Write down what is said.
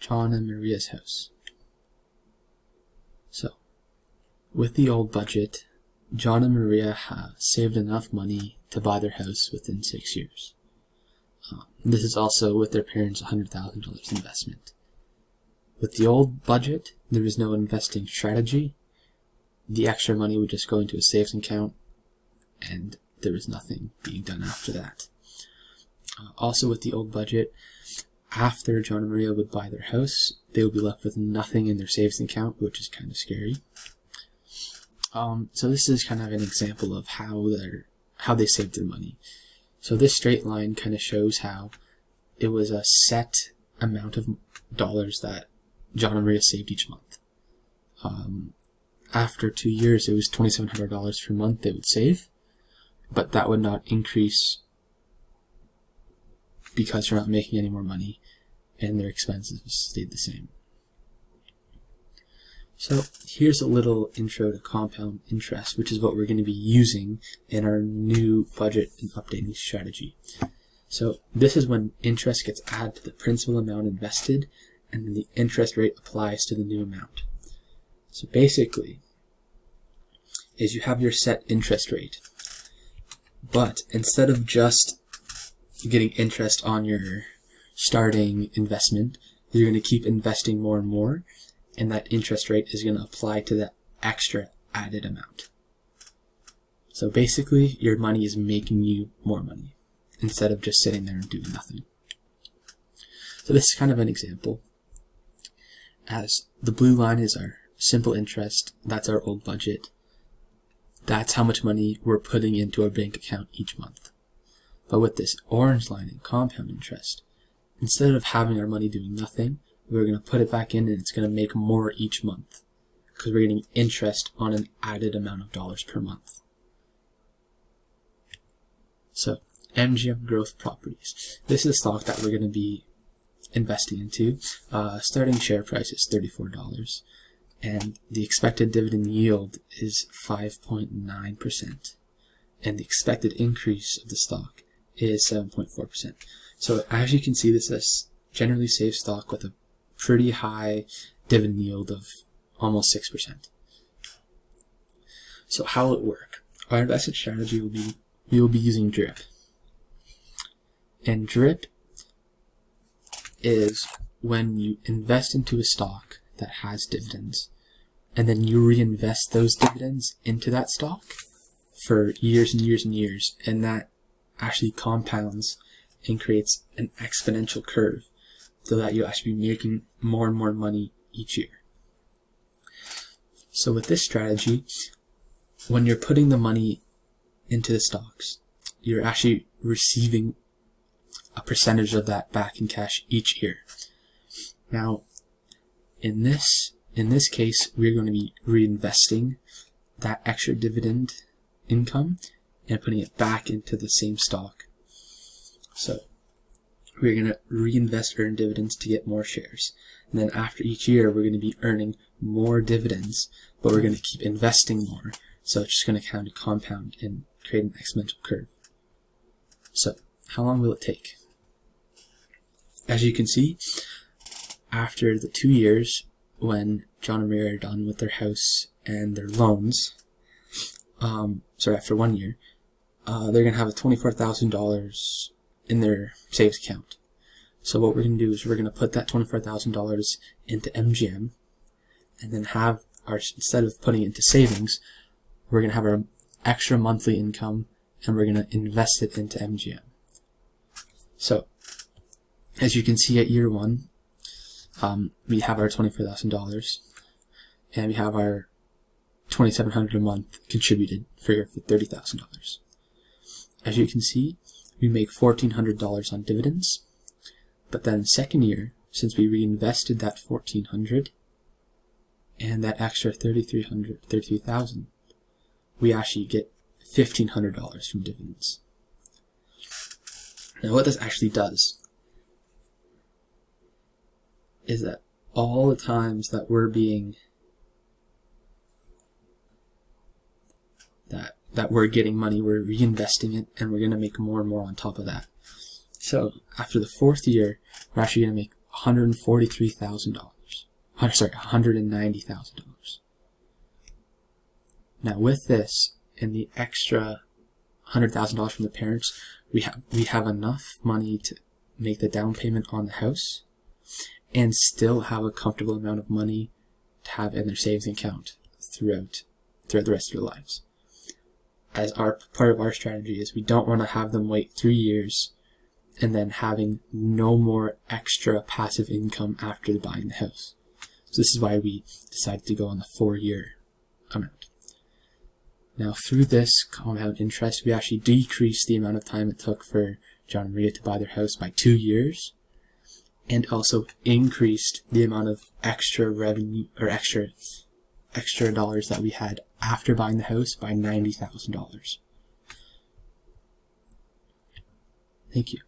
John and Maria's house. So, with the old budget, John and Maria have saved enough money to buy their house within 6 years. This is also with their parents' $100,000 investment. With the old budget, there was no investing strategy. The extra money would just go into a savings account, and there was nothing being done after that. Also with the old budget, after John and Maria would buy their house, they would be left with nothing in their savings account, which is kind of scary. So this is kind of an example of how they saved their money. So this straight line kind of shows how it was a set amount of dollars that John and Maria saved each month. After 2 years, it was $2,700 per month they would save, but that would not increase because they're not making any more money and their expenses stayed the same. So here's a little intro to compound interest, which is what we're going to be using in our new budget and updating strategy. So this is when interest gets added to the principal amount invested, and then the interest rate applies to the new amount. So basically, is you have your set interest rate, but instead of just getting interest on your starting investment, you're going to keep investing more and more, and that interest rate is going to apply to that extra added amount. So basically, your money is making you more money instead of just sitting there and doing nothing. So this is kind of an example. As the blue line is our simple interest, that's our old budget. That's how much money we're putting into our bank account each month. But with this orange line in compound interest, instead of having our money doing nothing, we're going to put it back in and it's going to make more each month because we're getting interest on an added amount of dollars per month. So, MGM Growth Properties. This is a stock that we're going to be investing into. Starting share price is $34 and the expected dividend yield is 5.9%, and the expected increase of the stock is 7.4%. So as you can see, this is a generally safe stock with a pretty high dividend yield of almost 6%. So how will it work? Our investment strategy will be, we will be using DRIP. And DRIP is when you invest into a stock that has dividends, and then you reinvest those dividends into that stock for years and years and years, and that actually compounds and creates an exponential curve so that you'll actually be making more and more money each year. So with this strategy, when you're putting the money into the stocks, you're actually receiving a percentage of that back in cash each year. Now, in this case, we're going to be reinvesting that extra dividend income and putting it back into the same stock. So we're going to reinvest earned dividends to get more shares. And then after each year, we're going to be earning more dividends, but we're going to keep investing more. So it's just going to kind of compound and create an exponential curve. So how long will it take? As you can see, after the 2 years, when John and Maria are done with their house and their loans, after 1 year, they're going to have $24,000 in their savings account. So what we're going to do is we're going to put that $24,000 into MGM, and then have our, instead of putting it into savings, we're going to have our extra monthly income and we're going to invest it into MGM. So as you can see at year 1, we have our $24,000 and we have our $2,700 a month contributed for $30,000. As you can see, we make $1,400 on dividends, but then second year, since we reinvested that $1,400 and that extra $33,000, we actually get $1,500 from dividends. Now what this actually does is that all the times that we're being that we're getting money, we're reinvesting it, and we're going to make more and more on top of that. So after the 4th year, we're actually going to make $143,000. Sorry, $190,000. Now with this and the extra $100,000 from the parents, we have enough money to make the down payment on the house and still have a comfortable amount of money to have in their savings account throughout the rest of their lives. As part of our strategy is we don't want to have them wait 3 years and then having no more extra passive income after buying the house. So this is why we decided to go on the 4-year amount. Now through this compound interest, we actually decreased the amount of time it took for John and Maria to buy their house by 2 years, and also increased the amount of extra revenue or extra dollars that we had after buying the house by $90,000. Thank you.